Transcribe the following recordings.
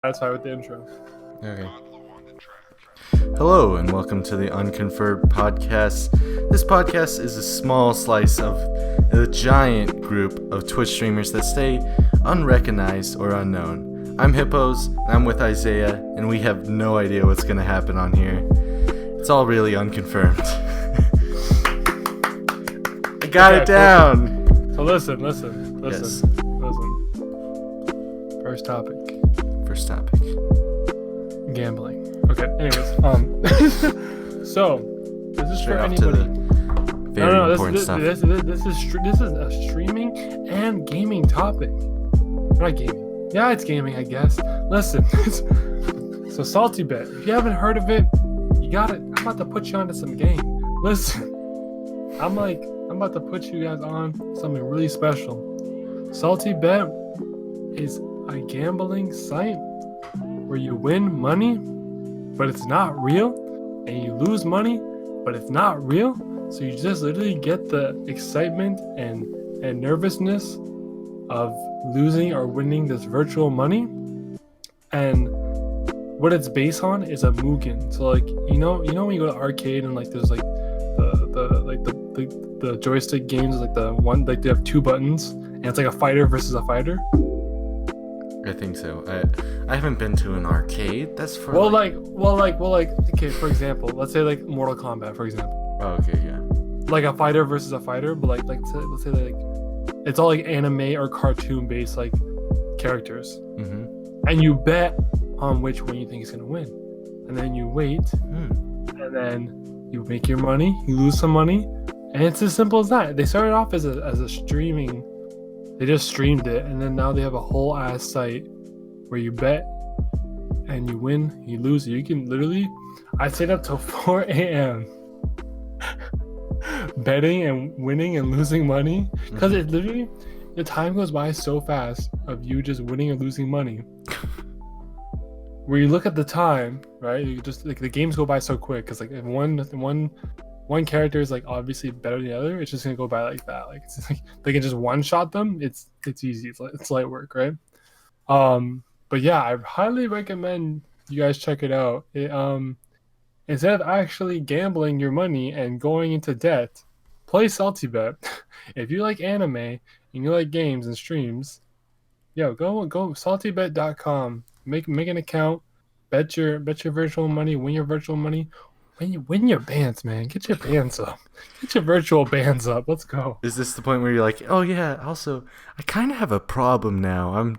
Satisfied with the intro. Okay. Hello and welcome to the Unconfirmed podcast. This podcast is a small slice of a giant group of Twitch streamers that stay unrecognized or unknown. I'm Hippos, and I'm with Isaiah, and we have no idea what's going to happen on here. It's all really unconfirmed. I got it down! So listen. Yes. First topic. First topic. Gambling. Okay, anyways. So, this is Straight for off to anybody. the very important stuff. This is a streaming and gaming topic. Not gaming. Yeah, it's gaming, I guess. Listen. So, Salty Bet. If you haven't heard of it, you got it. I'm about to put you onto some game. Listen. I'm about to put you guys on something really special. Salty Bet is a gambling site where you win money, but it's not real, and you lose money, but it's not real. So you just literally get the excitement and nervousness of losing or winning this virtual money. And what it's based on is a Mugen. So like you know when you go to arcade and like there's like the joystick games, like the one like they have two buttons and it's like a fighter versus a fighter. I think so. I haven't been to an arcade. That's for okay, for example, let's say like Mortal Kombat, for example. Oh, okay, yeah. Like a fighter versus a fighter, but let's say like it's all like anime or cartoon based like characters. Mm-hmm. And you bet on which one you think is gonna win. And then you wait, and then you make your money, you lose some money, and it's as simple as that. They started off as a streaming. They just streamed it, and then now they have a whole ass site where you bet and you win, you lose. You can literally, I stayed up till 4 a.m. betting and winning and losing money because it literally, the time goes by so fast of you just winning and losing money. Where you look at the time, right? You just like the games go by so quick because like if one character is like obviously better than the other, it's just gonna go by like that. Like it's like they can just one shot them. It's easy. It's light work, right? But yeah, I highly recommend you guys check it out. Instead of actually gambling your money and going into debt, play Salty Bet. If you like anime and you like games and streams, go saltybet.com. Make an account, bet your virtual money, win your virtual money. Win your bands, man. Get your bands up. Get your virtual bands up. Let's go. Is this the point where you're like, oh yeah, also, I kind of have a problem now. I'm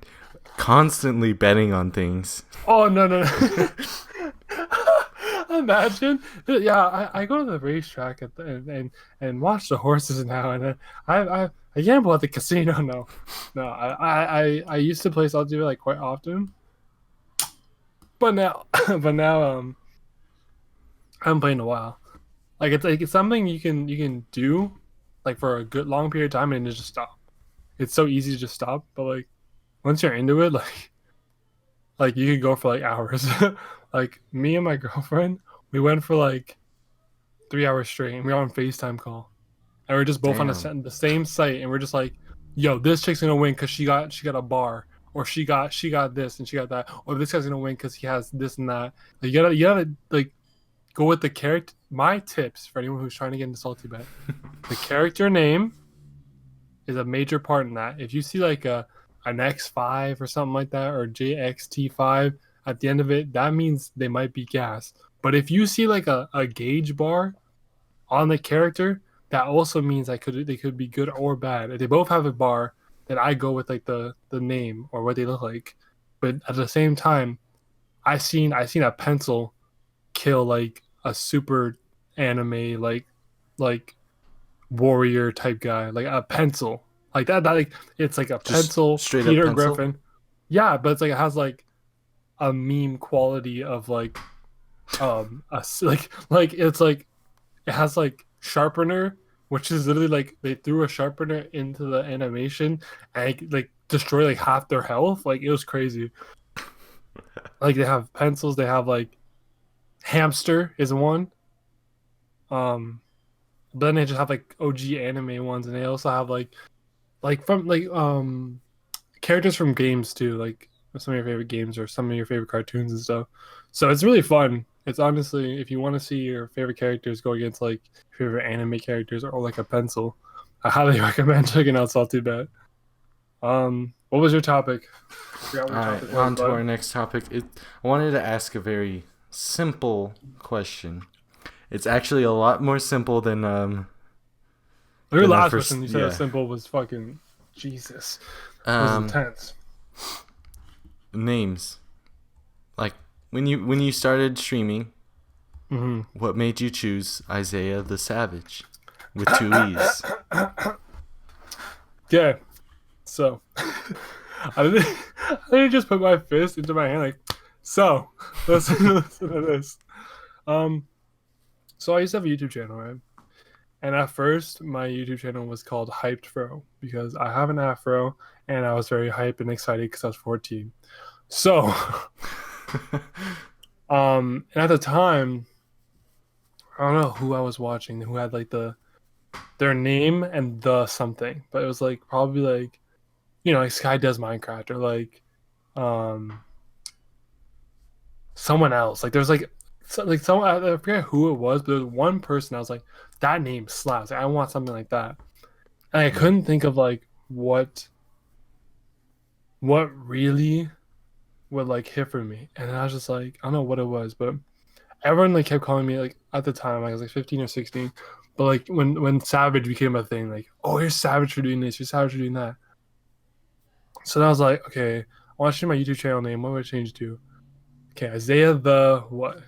constantly betting on things. Oh, no. Imagine. Yeah, I go to the racetrack and watch the horses now. And I gamble at the casino. No. I used to play Salty like quite often. But now, I haven't played in a while. Like it's something you can do like for a good long period of time and just stop. It's so easy to just stop, but like once you're into it, like you could go for like hours. Like me and my girlfriend, we went for like 3 hours straight, and we were on FaceTime call, and we're just both on the same site, and we're just like, "Yo, this chick's gonna win because she got a bar, or she got this and she got that, or this guy's gonna win because he has this and that." Like, you gotta like go with the character. My tips for anyone who's trying to get into Salty Bet: the character name is a major part in that. If you see like an X5 or something like that, or JXT5 at the end of it, that means they might be gas. But if you see like a gauge bar on the character, that also means they could be good or bad. If they both have a bar, then I go with like the name or what they look like. But at the same time, I seen a pencil kill like a super anime like warrior type guy, like a pencil like that like it's like a just pencil straight Peter up pencil? Griffin. Yeah, but it's like it has like a meme quality of like like it's like it has like sharpener, which is literally like they threw a sharpener into the animation and it, like destroy like half their health. Like it was crazy. Like they have pencils, they have like hamster is one. But then they just have like OG anime ones, and they also have like from like characters from games too. Like or some of your favorite games or some of your favorite cartoons and stuff. So it's really fun. It's honestly, if you want to see your favorite characters go against like your favorite anime characters or like a pencil, I highly recommend checking out Salty Bet. What was your topic? I forgot what All your right, topic was, on to but our next topic. I wanted to ask a very simple question. It's actually a lot more simple your than our last first. question you said was Yeah. simple was fucking Jesus. It was Um, intense. names. Like when you started streaming, Hmm. what made you choose Isaiah the Savage with two E's? Yeah. So I didn't just put my fist into my hand like so. Listen to this. Um, so I used to have a YouTube channel, right? And at first, my YouTube channel was called Hyped Fro because I have an afro and I was very hyped and excited because I was 14. So, and at the time, I don't know who I was watching, who had like their name and the something, but it was like probably like like Sky Does Minecraft or like um someone else. Like there's like someone I forget who it was, but there was one person I was like that name slaps. Like, I want something like that, and I Mm, couldn't think of like what really would like hit for me. And I was just like I don't know what it was, but everyone like kept calling me like at the time I was like 15 or 16. But like when Savage became a thing, like oh you're Savage for doing this, you're Savage for doing that. So then I was like okay, I want to change my YouTube channel name. What would I change to? Okay, Isaiah the what?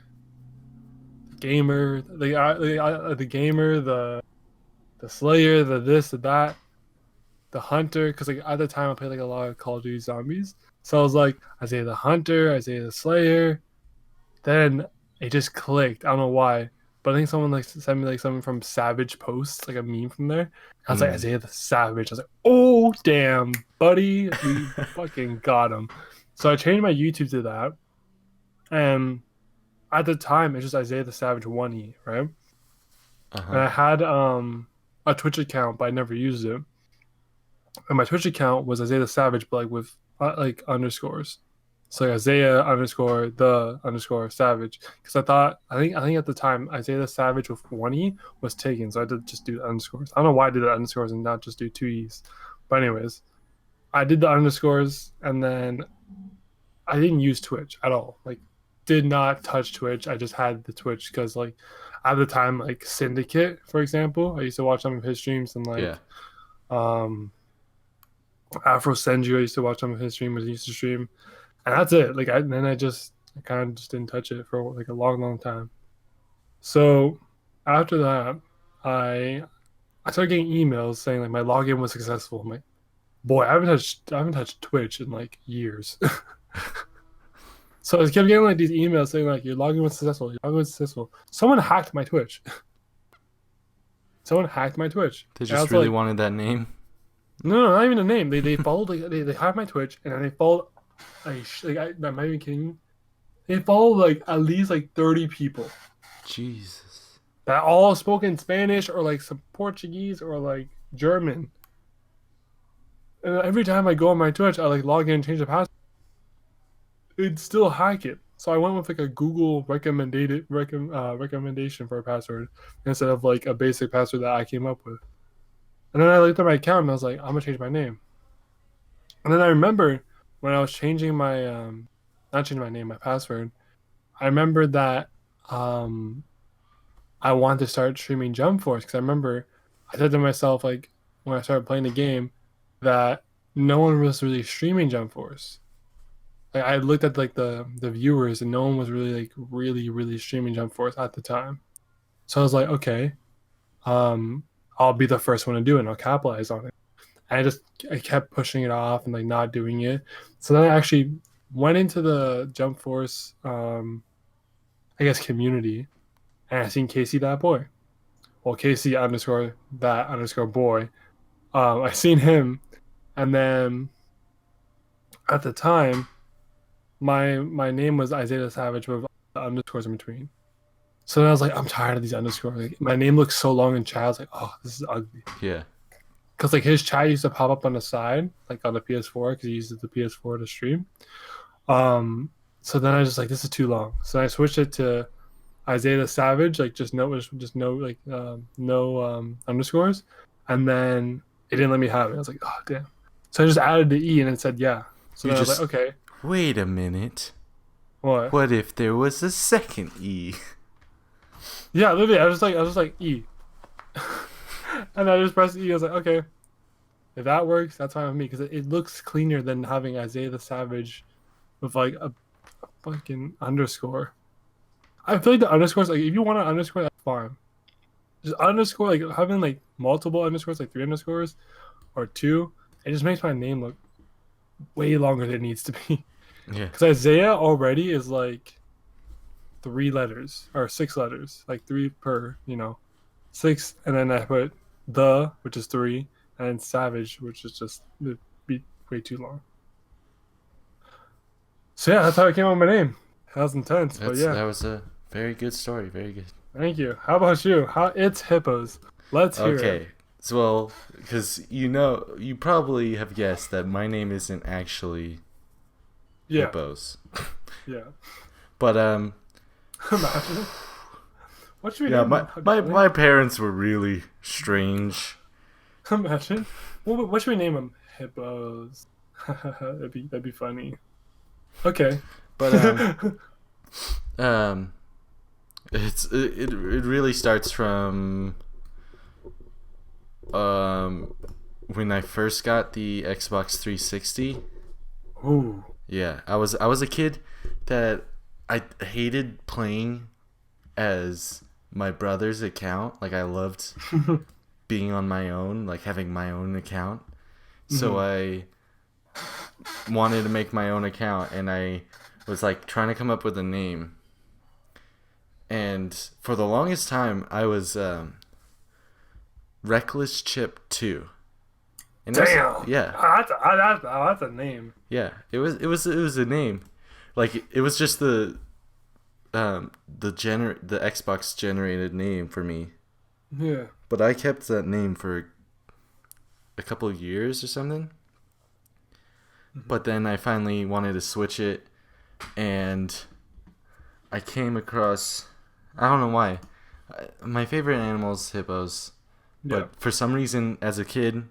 Gamer, the gamer, the Slayer, the this, the that, the Hunter. Because like at the time I played like a lot of Call of Duty Zombies, so I was like Isaiah the Hunter, Isaiah the Slayer. Then it just clicked. I don't know why, but I think someone like sent me like something from Savage Posts, like a meme from there. I was like mm, Isaiah the Savage. I was like, oh damn, buddy, we fucking got him. So I changed my YouTube to that, and at the time it's just Isaiah the Savage 1E, right? And uh-huh. I had a Twitch account, but I never used it. And my Twitch account was Isaiah the Savage, but like with like underscores. So like Isaiah underscore the underscore Savage. Because I think at the time Isaiah the Savage with 1E was taken, so I did just do the underscores. I don't know why I did the underscores and not just do 2E's. But anyways, I did the underscores and then I didn't use Twitch at all. Like did not touch Twitch. I just had the Twitch because like at the time like Syndicate, for example, I used to watch some of his streams and Yeah. like um Afro Senju, I used to watch some of his streamers. He used to stream, and that's it. Like, and then I kind of just didn't touch it for like a long, long time. So after that, I I started getting emails saying like my login was successful. I'm like, boy, I haven't touched Twitch in like years. So I kept getting like these emails saying like your login was successful, your login was successful. Someone hacked my Twitch. Someone hacked my Twitch, They and I just was really like, wanted that name. no, not even a name. They followed like they hacked my Twitch, and then they followed. I'm not even kidding you. They followed like at least like 30 people Jesus. that all spoke in Spanish or like some Portuguese or like German. And every time I go on my Twitch, I like log in and change the password. It'd still hack it. So I went with like a Google recommendation for a password instead of like a basic password that I came up with. And then I looked at my account and I was like, I'm gonna change my name. And then I remember when I was changing my not changing my name, my password, I remember that um I wanted to start streaming Jump Force because I remember I said to myself like when I started playing the game that no one was really streaming Jump Force. Like I looked at like the viewers and no one was really like really streaming Jump Force at the time. So I was like, okay, um, I'll be the first one to do it and I'll capitalize on it. And I kept pushing it off and like not doing it. So then I actually went into the Jump Force I guess community and I seen Casey that boy. Well Casey underscore that underscore boy. I seen him and then at the time my name was Isaiah Savage with underscores in between. So then I was like, I'm tired of these underscores. Like, my name looks so long in chat. I was like, oh, this is ugly. Yeah. because like his chat used to pop up on the side, like on the PS4, because he uses the PS4 to stream. Um, so then I was just like, this is too long. So I switched it to Isaiah the Savage, like just no like no underscores, and then it didn't let me have it. I was like, oh damn. So I just added the E and it said yeah. So You then I was like, just okay, wait a minute. what? What if there was a second E? Yeah, literally, I was like E, and I just pressed E. I was like, okay, if that works, that's fine with me because it looks cleaner than having Isaiah the Savage with like a fucking underscore. I feel like the underscores, like if you want an underscore, that's fine. Just underscore, like having like multiple underscores, like 3 underscores or two, it just makes my name look way longer than it needs to be. Yeah. Because Isaiah already is like 3 letters or 6 letters, like three per, six, and then I put the, which is three, and then Savage, which is just it'd be way too long. So yeah, that's how I came up with my name. That was intense, but yeah, That was a very good story. Very good. thank you. How about you? It's Hippos. Let's hear it. Okay. So, well, because you probably have guessed that my name isn't actually Yeah, Hippos. yeah. But Imagine. What should we yeah, name my him? my my parents were really strange. Imagine. What should we name him? Hippos. That'd be funny. Okay. But um it really starts from when I first got the Xbox 360. Ooh. Yeah, I was a kid that I hated playing as my brother's account. Like I loved being on my own, like having my own account. So I wanted to make my own account, and I was like trying to come up with a name. And for the longest time, I was Reckless Chip 2. And Damn. yeah, That's a name. yeah. It was a name. Like it was just the Xbox generated name for me. Yeah. But I kept that name for a couple of years or something. But then I finally wanted to switch it, and I came across, I don't know why, my favorite animal is hippos. Yeah. But for some reason, as a kid,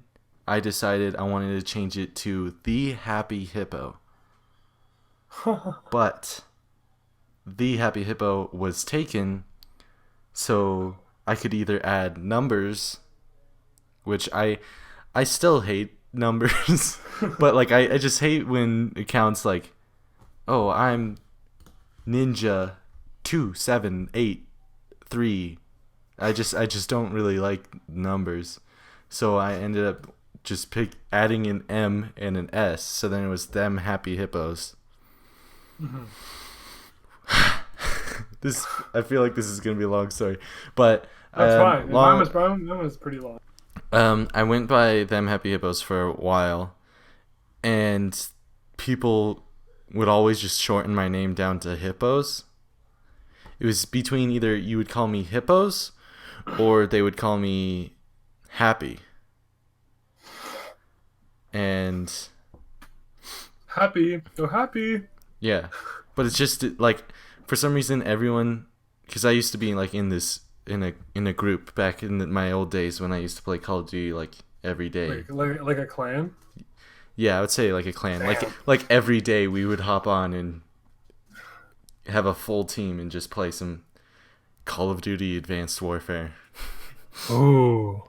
I decided I wanted to change it to The Happy Hippo. But The Happy Hippo was taken, so I could either add numbers, which I still hate numbers, but like I just hate when accounts like, oh, I'm Ninja 2783. I just don't really like numbers, so I ended up just adding an M and an S, so then it was Them Happy Hippos. This, I feel like this is gonna be a long story, but That's fine. long. Mine was pretty long. I went by Them Happy Hippos for a while, and people would always just shorten my name down to Hippos. It was between either you would call me Hippos, or they would call me Happy. And Happy. Oh, happy. yeah, but it's just like for some reason everyone, because I used to be like in a group back in my old days when I used to play Call of Duty like every day. Like a clan. Yeah, I would say like a clan. Damn. Like every day we would hop on and have a full team and just play some Call of Duty Advanced Warfare. Oh.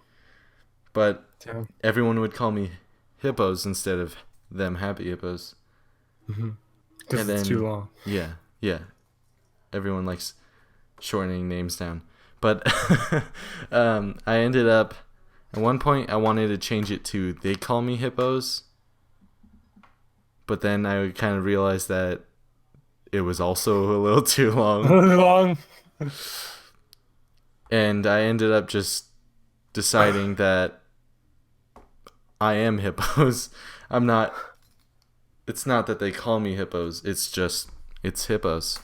But Damn. everyone would call me Hippos instead of Them Happy Hippos. Because it's too long. Yeah, yeah. Everyone likes shortening names down. But I ended up, at one point I wanted to change it to They Call Me Hippos. But then I kind of realized that it was also a little too long. Long. And I ended up just deciding that I am Hippos. I'm not. It's not that they call me Hippos. It's Hippos.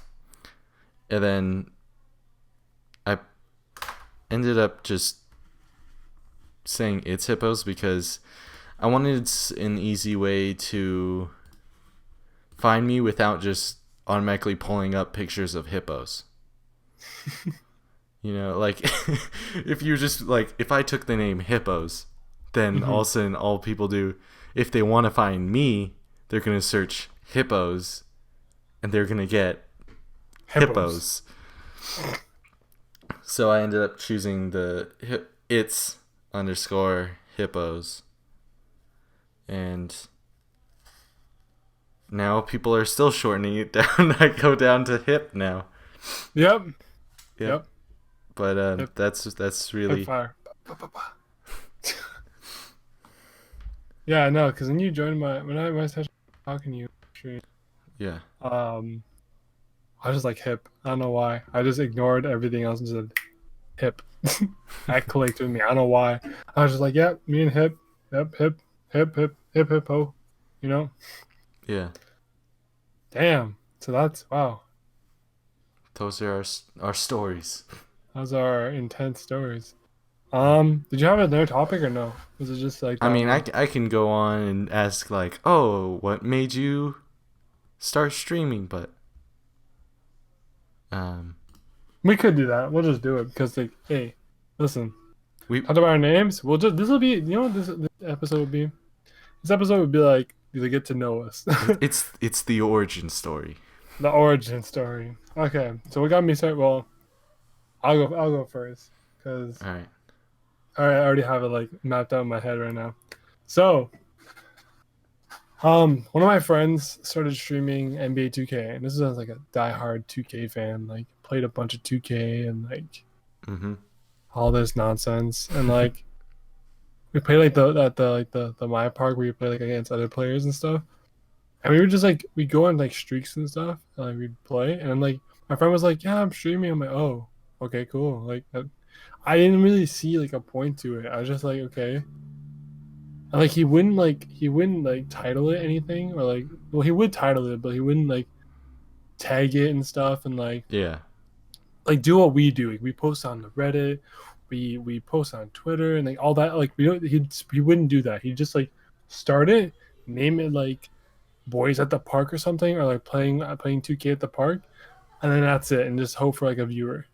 And then I ended up just saying it's hippos because I wanted an easy way to find me without just automatically pulling up pictures of hippos. You know, like if you just like if I took the name hippos, then all of a sudden all people do if they want to find me, they're gonna search hippos, and they're gonna get hippos. So I ended up choosing the it's underscore hippos, and now people are still shortening it down. I go down to hip now. Yep. But Hip. that's really Fire. Yeah, I know. Because when you joined when I started talking to you, actually, yeah. I was just like hip. I don't know why. I just ignored everything else and said hip. That clicked with me. I don't know why. I was just like, yeah, me and hip. Yep, hip, hippo. You know? Yeah. Damn. So that's wow. Those are our stories. Those are intense stories. Did you have another topic or no? Was it just like I that mean, one? I can go on and ask like, oh, what made you start streaming? But We could do that. We'll just do it because like, hey, listen. we Talk about our names. We'll just this will be you know what this episode would be? This episode would be like you get to know us. it's the origin story. The origin story. Okay, so what got me started? Well, I'll go first because All right. I already have it like mapped out in my head right now. So, one of my friends started streaming NBA 2K, and this is like a diehard 2K fan. Like, played a bunch of 2K and like all this nonsense, and like we played like the my park where you play like against other players and stuff. And we were just like we go on like streaks and stuff, and like we'd play, and then like my friend was like, "Yeah, I'm streaming." I'm like, "Oh, okay, cool." Like I didn't really see like a point to it. I was just like, okay. And like he wouldn't like title it anything or like well he would title it, but he wouldn't like tag it and stuff and Yeah. like do what we do. Like we post on the Reddit, we post on Twitter and like all that. Like we don't he wouldn't do that. He'd just like start it, name it like boys at the park or something, or like playing 2K at the park, and then that's it, and just hope for like a viewer.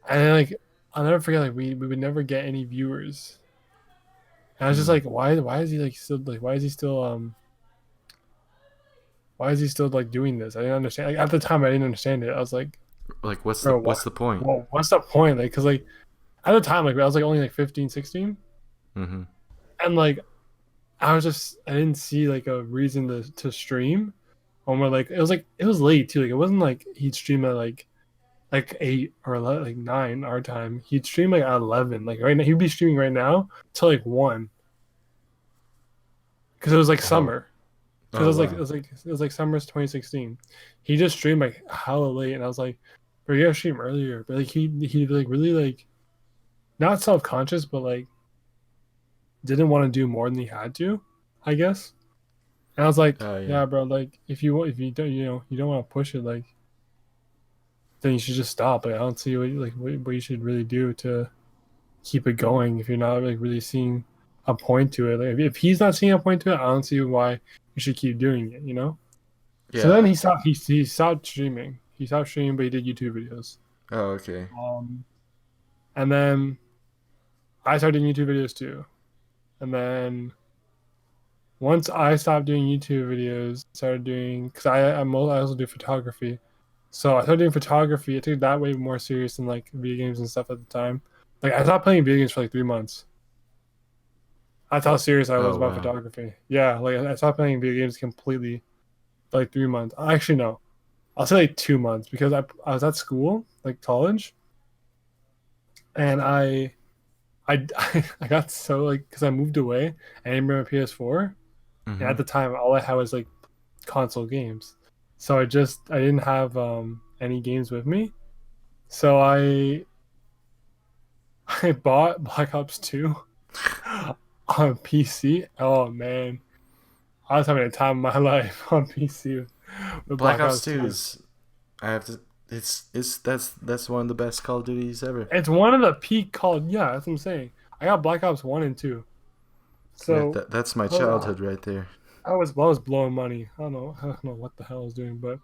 And then, like I'll never forget, like we would never get any viewers. And I was just like, why is he like still like why is he still like doing this? I didn't understand. Like at the time, I didn't understand it. I was like, Like what's bro, the point? well, what's the point? Like, cause like at the time, like I was like only like 15, 16, Mm-hmm. and like I didn't see like a reason to stream. Or more like it was late too. Like it wasn't like he'd stream at like 8 or 11, like 9 our time. He'd stream like at 11. Like right now, he'd be streaming right now till like 1 because it was like summer. Because Oh, wow. it was like summer's 2016. He just streamed like hella late, and I was like, "Bro, you gotta stream earlier." But like he like really like not self conscious, but like didn't want to do more than he had to, I guess. And I was like, Oh, yeah. "Yeah, bro. Like if you don't you don't want to push it, like then you should just stop. Like I don't see what you should really do to keep it going if you're not like really seeing a point to it. Like if he's not seeing a point to it, I don't see why you should keep doing it. You know." Yeah. So then he stopped streaming. He stopped streaming, but he did YouTube videos. Oh, okay. And then I started doing YouTube videos too. And then once I stopped doing YouTube videos, started doing because I also do photography. So I started doing photography. I took that way more serious than like video games and stuff at the time. Like I stopped playing video games for like 3 months. That's how serious I was Oh, about wow. photography. Yeah, like I stopped playing video games completely for like 3 months. Actually, no, I'll say like 2 months because I was at school, like college, and I I got so like because I moved away and I didn't bring my PS4, and at the time all I had was like console games, so I didn't have any games with me, so I bought Black Ops 2 on PC. Oh man, I was having a time of my life on PC with Black Black Ops Ops 2 2. is I have to it's that's one of the best Call of Duties ever. It's one of the peak Call. Yeah, that's what I'm saying. I got Black Ops 1 and 2. Yeah, So that's my uh, childhood right there. I was blowing money. I don't know what the hell I was doing, but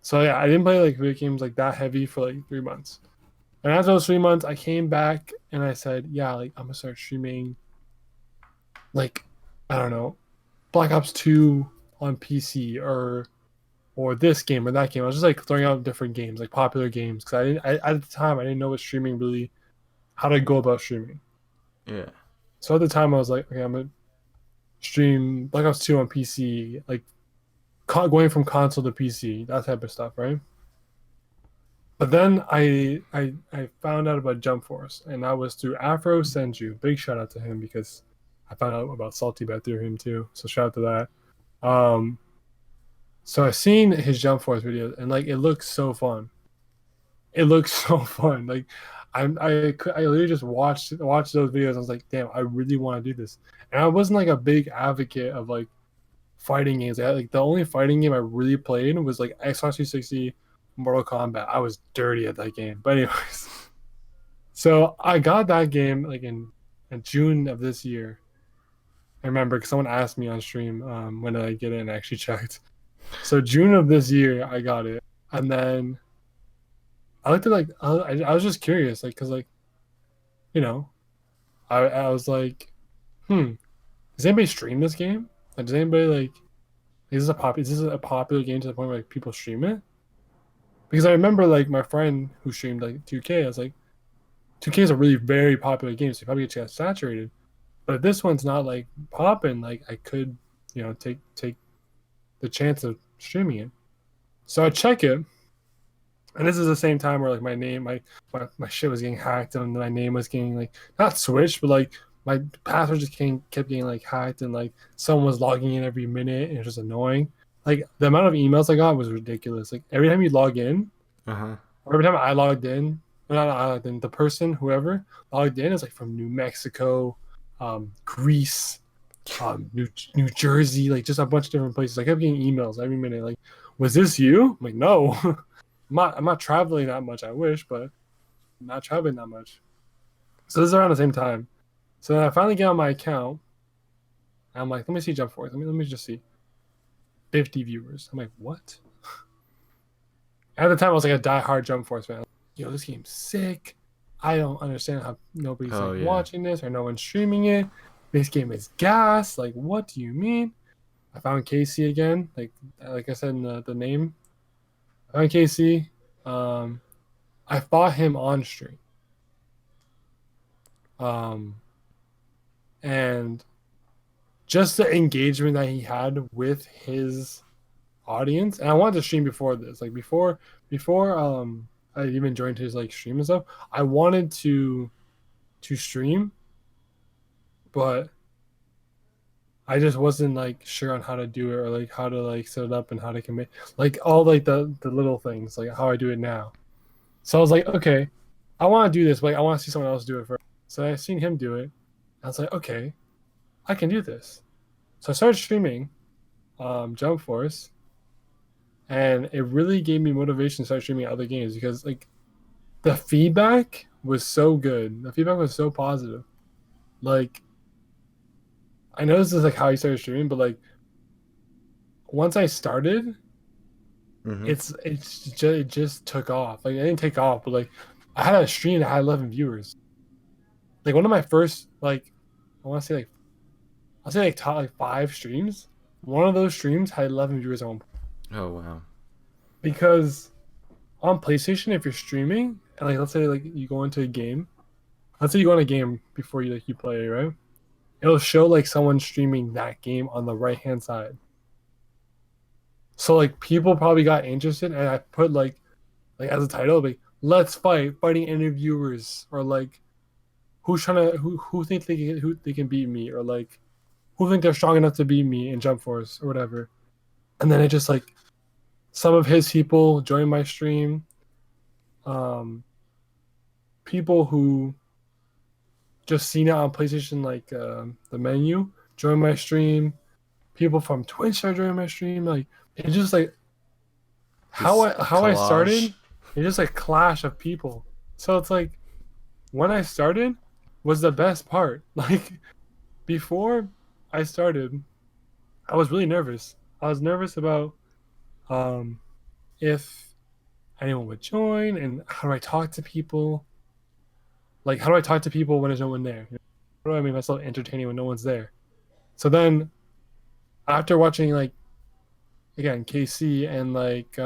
so yeah, I didn't play like video games like that heavy for like 3 months. And after those 3 months, I came back and I said, yeah, like I'm gonna start streaming like I don't know, Black Ops 2 on PC or this game or that game. I was just like throwing out different games, like popular games, because at the time I didn't know what streaming really how to go about streaming. Yeah. So at the time I was like, okay, I'm gonna stream Black Ops 2 on PC, like going from console to PC, that type of stuff, right? But then I found out about Jump Force, and that was through Afro Senju. Big shout out to him because I found out about Salty Bet through him too. So shout out to that. So I seen his Jump Force videos, and like it looks so fun. It looks so fun. Like I literally just watched those videos. I was like, damn, I really want to do this. And I wasn't like a big advocate of like fighting games. Like the only fighting game I really played was like Xbox 360, Mortal Kombat. I was dirty at that game. But anyways, so I got that game like in June of this year. I remember because someone asked me on stream when did I get it, and I actually checked. So June of this year I got it, and then I looked at like I was just curious like because like you know I was like does anybody stream this game? Like, does anybody like is this a popular game to the point where like people stream it? Because I remember like my friend who streamed like 2K, I was like 2K is a really very popular game, so you probably get saturated. But if this one's not like popping, like I could, take the chance of streaming it. So I check it, and this is the same time where like my name, my shit was getting hacked, and my name was getting like not switched, but like my password just kept getting like hacked, and like someone was logging in every minute, and it was just annoying. Like the amount of emails I got was ridiculous. Like every time you log in, Uh huh. or every time I logged in, or not I logged in, the person whoever logged in is like from New Mexico, Greece, New Jersey, like just a bunch of different places. I kept getting emails every minute. Like, was this you? I'm like, no, I'm not traveling that much. I wish, but I'm not traveling that much. So this is around the same time. So then I finally get on my account. And I'm like, let me see Jump Force. Let me just see. 50 viewers. I'm like, what? At the time, I was like a diehard Jump Force fan. Like, yo, this game's sick. I don't understand how nobody's Oh like yeah. watching this or no one's streaming it. This game is gas. Like, what do you mean? I found Casey again. Like I said in the name. I found Casey. I fought him on stream. And just the engagement that he had with his audience, and I wanted to stream before this, like before I even joined his like stream and stuff. I wanted to stream, but I just wasn't like sure on how to do it or like how to like set it up and how to commit like all like the little things like how I do it now. So I was like, okay, I want to do this, but like, I want to see someone else do it first. So I seen him do it. I was like, okay, I can do this. So I started streaming Jump Force, and it really gave me motivation to start streaming other games because like the feedback was so good. The feedback was so positive. Like I know this is like how you started streaming, but like once I started, Mm-hmm. it just took off. Like it didn't take off, but like I had a stream that had 11 viewers. Like one of my first like I want to say like I'll say like top like 5 streams. One of those streams had 11 viewers on Oh wow. because on PlayStation, if you're streaming and like let's say like you go into a game, let's say you go on a game before you play, right? It'll show like someone streaming that game on the right hand side. So like people probably got interested, and I put like as a title like "Let's fighting interviewers," or like who's trying to who think they can beat me, or like who think they're strong enough to beat me in Jump Force or whatever. And then it just like some of his people join my stream. Um, People who just seen it on PlayStation, like the menu, join my stream. People from Twitch are joining my stream. Like it's just like how This I collage. started. It's just like clash of people. So it's like when I started, was the best part. Like before I started, I was really nervous. I was nervous about um if anyone would join and how do I talk to people? Like how do I talk to people when there's no one there? How do I make myself entertaining when no one's there? So then after watching like again KC and like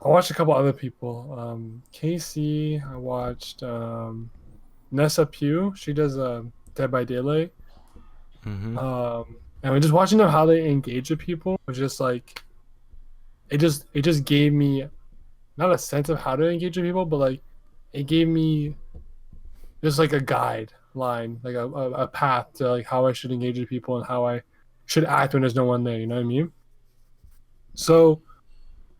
I watched a couple other people. KC, I watched Nessa Pugh. She does Dead by Daylight. Mm-hmm. And we're just watching them how they engage with people was just like it just gave me not a sense of how to engage with people, but like it gave me just like a guideline, like a path to like how I should engage with people and how I should act when there's no one there. You know what I mean? So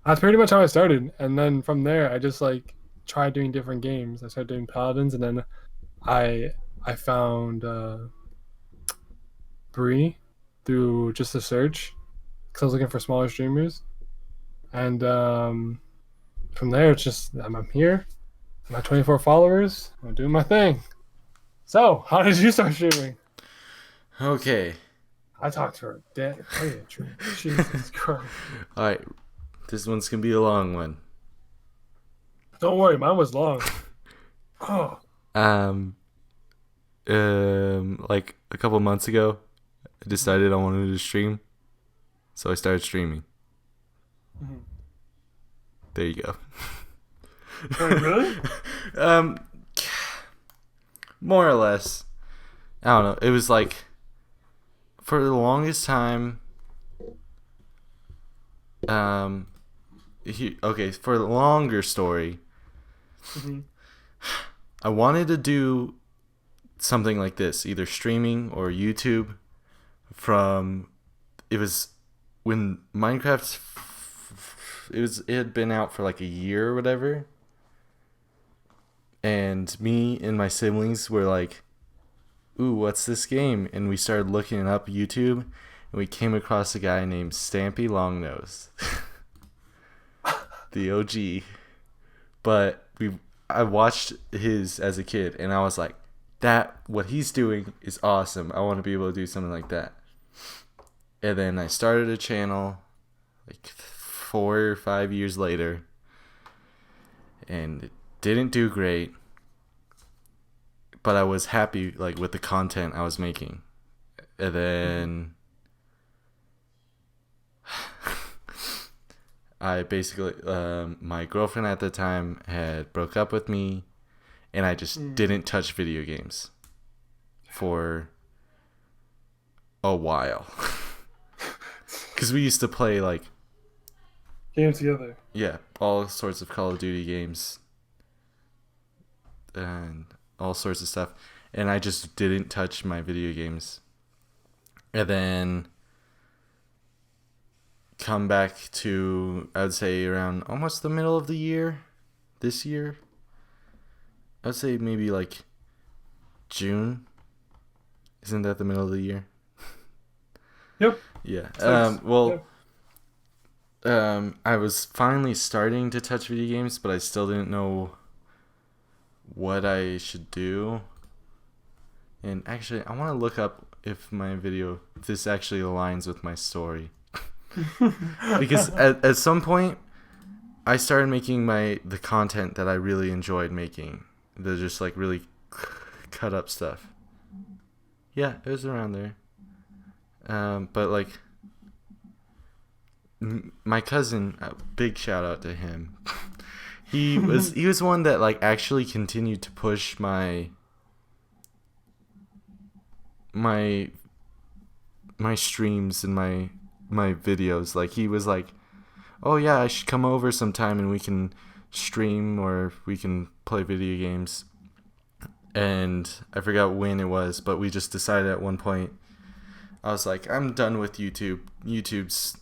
that's pretty much how I started, and then from there I just like tried doing different games. I started doing paladins, and then I I found Bree through just a search because I was looking for smaller streamers, and from there it's just I'm here. I'm at 24 followers. I'm doing my thing. So how did you start streaming? Okay. I talked to her. Dead. Jesus Christ. All right. This one's gonna be a long one. Don't worry, mine was long. Oh. Um. Like a couple months ago, I decided I wanted to stream, so I started streaming. Mm-hmm. There you go. Wait, really? um, more or less. I don't know. It was like for the longest time. Okay, for the longer story, Mm-hmm. I wanted to do something like this, either streaming or YouTube. It was when Minecraft. It had been out for like a year or whatever, and me and my siblings were like, "Ooh, what's this game?" And we started looking up YouTube, and we came across a guy named Stampy Longnose, the OG. But I watched his as a kid, and I was like, what he's doing is awesome. I want to be able to do something like that. And then I started a channel like 4 or 5 years later, and it didn't do great, but I was happy like with the content I was making. And then I basically my girlfriend at the time had broke up with me, and I just didn't touch video games for a while. Because we used to play like Games together. yeah, all sorts of Call of Duty games and all sorts of stuff, and I just didn't touch my video games. And then come back to, I'd say around almost the middle of the year, this year. I'd say maybe like June. Isn't that the middle of the year? Yep. Yeah. Yep. I was finally starting to touch video games, but I still didn't know what I should do. And actually, I want to look up if this actually aligns with my story. Because at some point, I started making the content that I really enjoyed making. The just like really cut up stuff. Yeah, it was around there. But like my cousin, a big shout out to him. he was one that like actually continued to push my streams and my videos. Like he was like, "Oh yeah, I should come over sometime and we can stream or we can play video games." And I forgot when it was, but we just decided at one point. I was like, I'm done with YouTube. YouTube's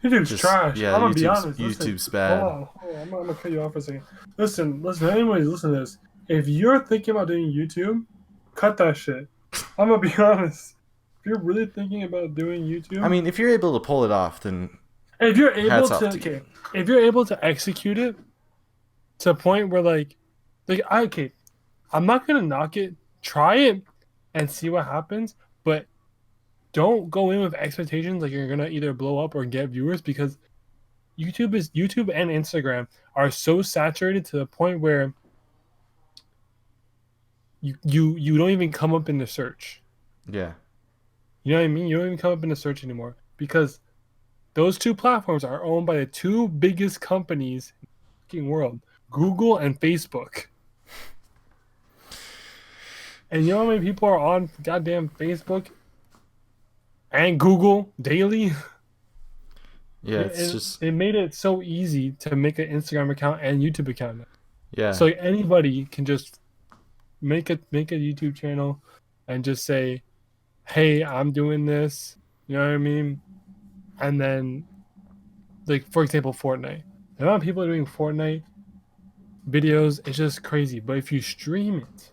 YouTube's trash. Yeah, I'm gonna be honest. YouTube's bad. Hold on. I'm gonna cut you off for a second. Listen. Anyways, listen to this. If you're thinking about doing YouTube, cut that shit. I'm gonna be honest. If you're really thinking about doing YouTube, I mean, if you're able to pull it off, then if you're able hats off to, to you. if you're able to execute it to a point where like, Okay, I'm not gonna knock it. Try it and see what happens, but don't go in with expectations like you're gonna either blow up or get viewers because YouTube and Instagram are so saturated to the point where you don't even come up in the search. Yeah. You know what I mean? You don't even come up in the search anymore because those two platforms are owned by the two biggest companies in the fucking world, Google and Facebook. And you know how many people are on goddamn Facebook and Google daily? Yeah, it's just It made it so easy to make an Instagram account and YouTube account. yeah. So anybody can just make a YouTube channel and just say, "Hey, I'm doing this." You know what I mean? And then, like for example, Fortnite. The amount of people doing Fortnite videos is just crazy. But if you stream it,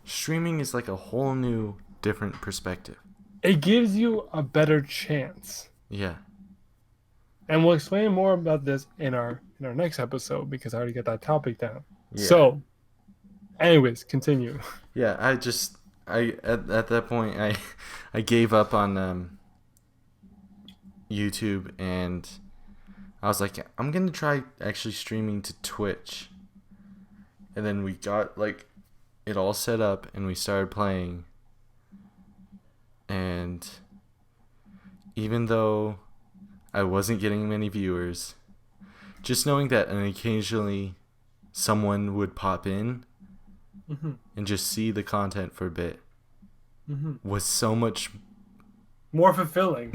Streaming is like a whole new different perspective. it gives you a better chance. Yeah. And we'll explain more about this in our next episode because I already got that topic down. Yeah. So, anyways, continue. Yeah, I at that point I gave up on YouTube, and I was like, I'm gonna try actually streaming to Twitch. And then we got like it all set up and we started playing. And even though I wasn't getting many viewers, just knowing that and occasionally someone would pop in and just see the content for a bit was so much More fulfilling.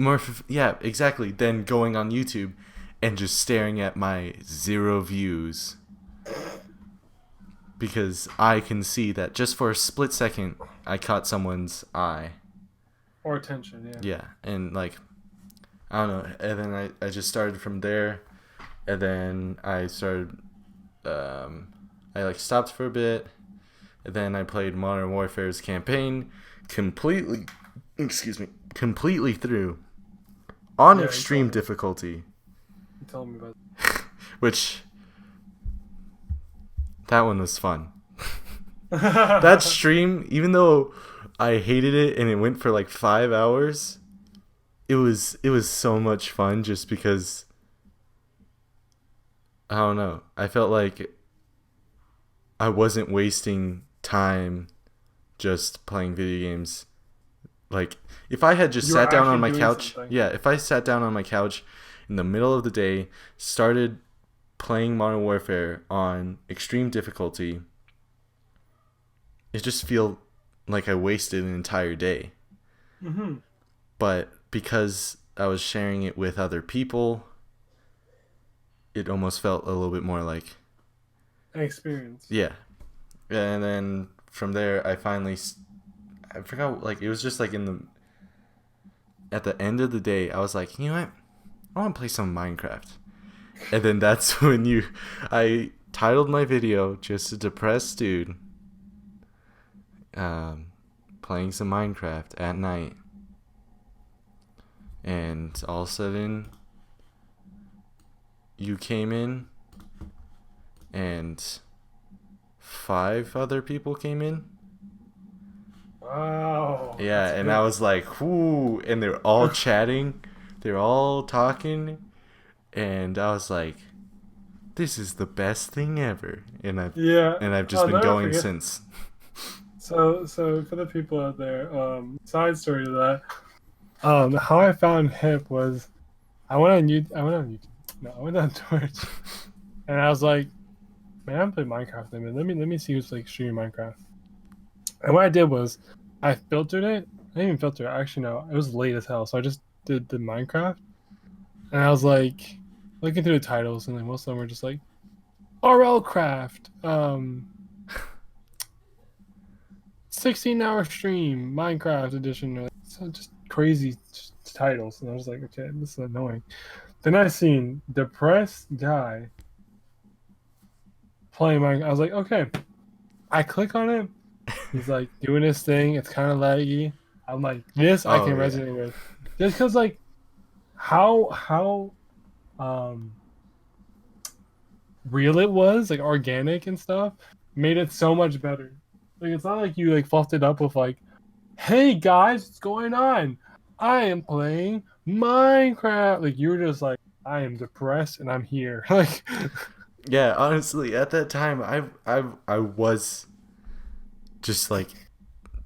yeah, exactly, than going on YouTube and just staring at my 0 views, because I can see that just for a split second I caught someone's eye Or attention, yeah. yeah, and like I don't know, and then I just started from there, and then I started I like stopped for a bit, and then I played Modern Warfare's campaign completely through on Yeah, extreme difficulty, You told me about which that one was fun. that. That stream, even though I hated it and it went for like 5 hours, it was so much fun just because I don't know. I felt like I wasn't wasting time just playing video games. Like if I had just You were sat down on actually my doing couch, something. yeah, if I sat down on my couch in the middle of the day, started playing Modern Warfare on extreme difficulty, it just feel like I wasted an entire day. But because I was sharing it with other people, it almost felt a little bit more like An experience. yeah. And then from there I forgot, like it was just like at the end of the day I was like, you know what, I want to play some Minecraft. And then that's when I titled my video just a depressed dude playing some Minecraft at night. And all of a sudden you came in and 5 other people came in. Wow. Yeah, That's and good. I was like, whoo, and they're all chatting, they're all talking, and I was like, this is the best thing ever. And I've just I'll been never going forget. since. So for the people out there, side story to that, how I found Hip was I went on YouTube. No, I went on Twitch, and I was like, man, I'm playing Minecraft. Let me see who's like streaming Minecraft. And what I did was I filtered it. I didn't even filter it. Actually, no, it was late as hell, so I just did the Minecraft, and I was like looking through the titles, and like most of them were just like RL Craft, 16-hour stream, Minecraft edition, like, so just crazy titles, and I was like, okay, this is annoying. Then I seen depressed guy playing Minecraft. I was like, okay. I click on it. He's like doing his thing. It's kind of laggy. I'm like, this I can resonate with, just because like how real it was, like organic and stuff. made it so much better. Like it's not like you like fluffed it up with like, "Hey guys, what's going on? I am playing Minecraft." Like you were just like, "I am depressed and I'm here." Like, Yeah, honestly, at that time, I was just like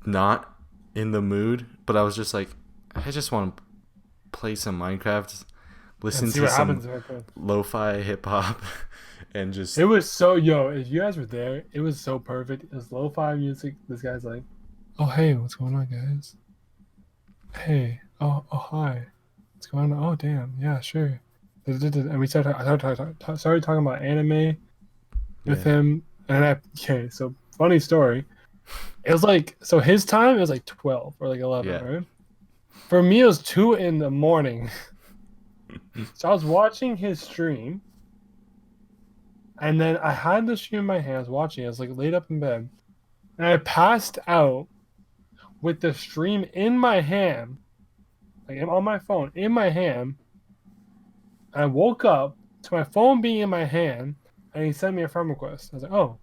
not in the mood, but I was just like, I just want to play some Minecraft, and listen see to what happens. some lo-fi hip hop, and just It was so if you guys were there, it was so perfect. It was lo-fi music. This guy's like, "Oh hey, what's going on, guys? Hey, oh hi, what's going on? Oh damn, yeah, sure." And we started talking about anime with yeah, him, and okay, so funny story. It was like so his time it was like 12 or like 11, yeah, right? For me, it was 2 in the morning. So I was watching his stream, and then I had the stream in my hands watching it. I was like laid up in bed, and I passed out with the stream in my hand, like on my phone in my hand. And I woke up to my phone being in my hand, and he sent me a friend request. I was like, oh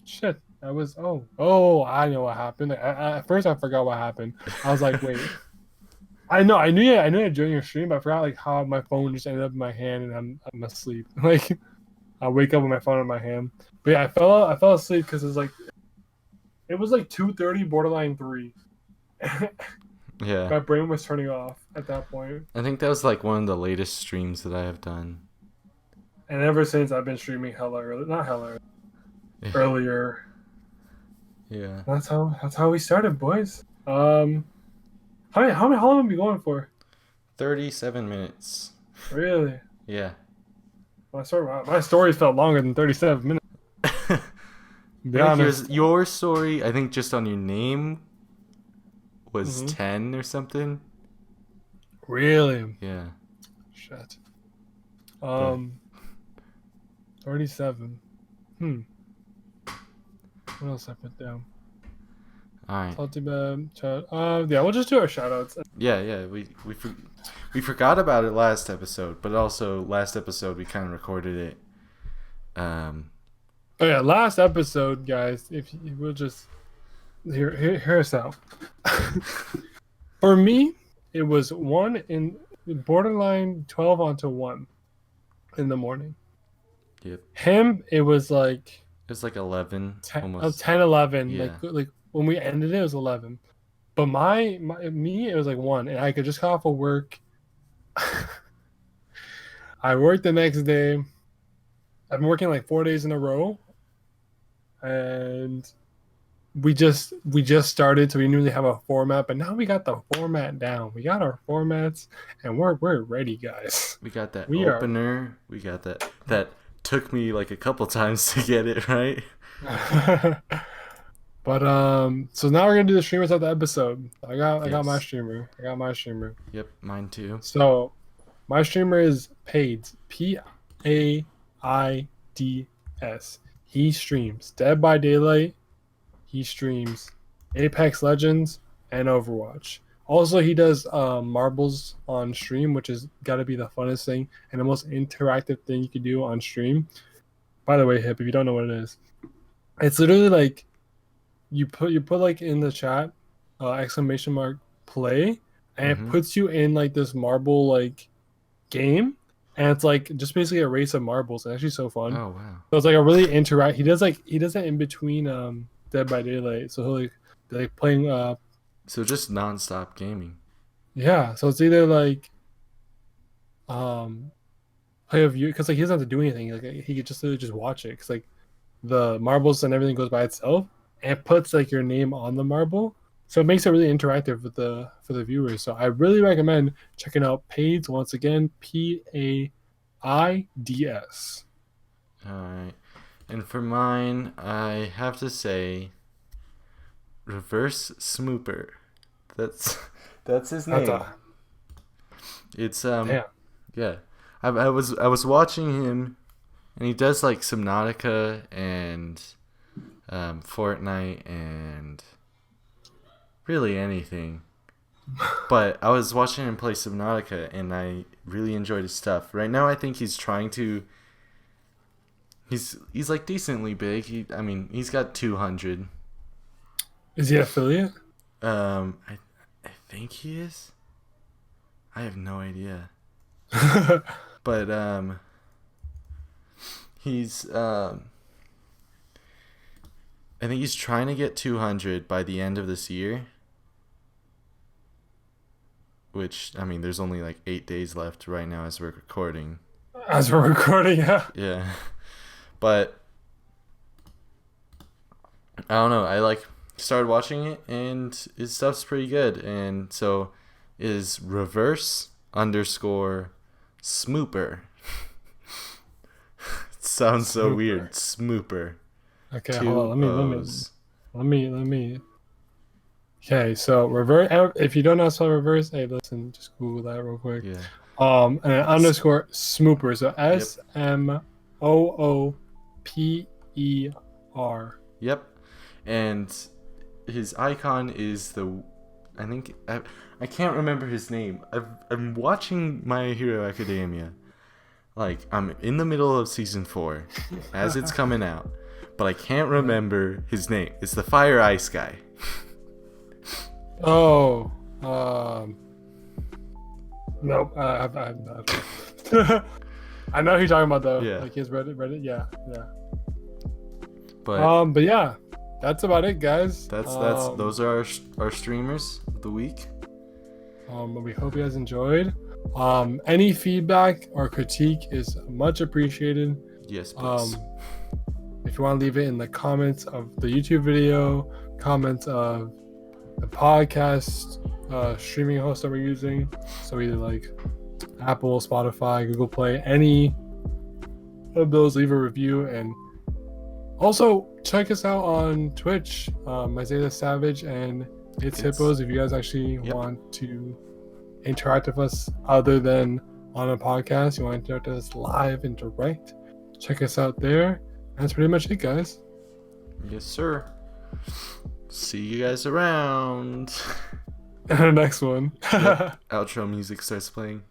shit, that was I know what happened. At first I forgot what happened. I was like, wait, I knew you during your stream, but I forgot like how my phone just ended up in my hand and I'm asleep. Like I wake up with my phone in my hand. But yeah, I fell asleep because it was like 2:30, borderline 3. yeah. My brain was turning off at that point. I think that was like one of the latest streams that I have done. And ever since I've been streaming hella early, not hella early, earlier. Yeah. That's how we started, boys. How long have we been going for? 37 minutes. Really? Yeah. My story felt longer than 37 minutes. To be I think honest. your story, I think just on your name was Mhm. 10 or something. Really? Yeah. Shit. But 37. What else I put down? all right. Salty Bad chat. Yeah, we'll just do our shout outs. Yeah. We forgot about it last episode, but also last episode we kind of recorded it. Oh yeah, last episode, guys. If you will just hear us out. For me, it was 1 in borderline 12 onto 1 in the morning. Yep. Him, it was like It was like 11 10, almost. 10 11. Yeah. Like when we ended it was 11. But me, it was like 1, and I could just come off of work. I worked the next day. I've been working like 4 days in a row, and we just started, so we didn't really have a format. But now we got the format down. We got our formats, and we're ready, guys. We got that We opener. We got that took me like a couple times to get it right. are. But so now we're gonna do the streamers of the episode. I got my Yes. streamer. I got my streamer. Yep, mine too. So my streamer is Paids. Paids. He streams Dead by Daylight. He streams Apex Legends and Overwatch. Also, he does marbles on stream, which has got to be the funnest thing and the most interactive thing you can do on stream. By the way, Hip, if you don't know what it is, it's literally like you put like in the chat exclamation mark play, and it puts you in like this marble like game, and it's like just basically a race of marbles. It's actually so fun. Oh wow. So it's like a really interact. He does that in between Dead by Daylight. So he'll like playing So just nonstop gaming. yeah. So it's either like play a view, because like he doesn't have to do anything. Like he could just literally just watch it, because like the marbles and everything goes by itself, and it puts like your name on the marble. So it makes it really interactive for the viewers. So I really recommend checking out Paids, once again, Paids. Alright. And for mine, I have to say Reverse Smooper. That's his name. It's damn. yeah. I was watching him, and he does like Subnautica and Fortnite and really anything. But I was watching him play Subnautica, and I really enjoyed his stuff. Right now, I think he's trying to He's like decently big. He's got 200. Is he an affiliate? I think he is. I have no idea. But he's I think he's trying to get 200 by the end of this year. Which, there's only like 8 days left right now as we're recording. As we're recording, yeah. Yeah. But I don't know. I started watching it and his stuff's pretty good. And so is reverse _smooper. It sounds so weird. Smooper. Okay, hold on. Let me. Okay, so reverse. If you don't know how to spell reverse, hey, listen, just Google that real quick. Yeah. And an underscore smooper. So SMOOPER. Yep. And his icon is I can't remember his name. I'm watching My Hero Academia. Like, I'm in the middle of season 4 as it's coming out, but I can't remember his name. It's the Fire Ice guy. Oh, nope. I know who you're talking about though. Yeah. Like his Reddit. Yeah. But yeah, that's about it, guys. Those are our streamers of the week. We hope you guys enjoyed. Any feedback or critique is much appreciated. Yes, please. If you want to leave it in the comments of the YouTube video, comments of the podcast streaming host that we're using, so either like Apple, Spotify, Google Play, any of those, leave a review. And also check us out on Twitch, Isaiah Savage and It's Hippos, if you guys actually want to interact with us other than on a podcast. You want to interact with us live and direct, check us out there. That's pretty much it, guys. Yes, sir. See you guys around. And the next one. Outro music starts playing.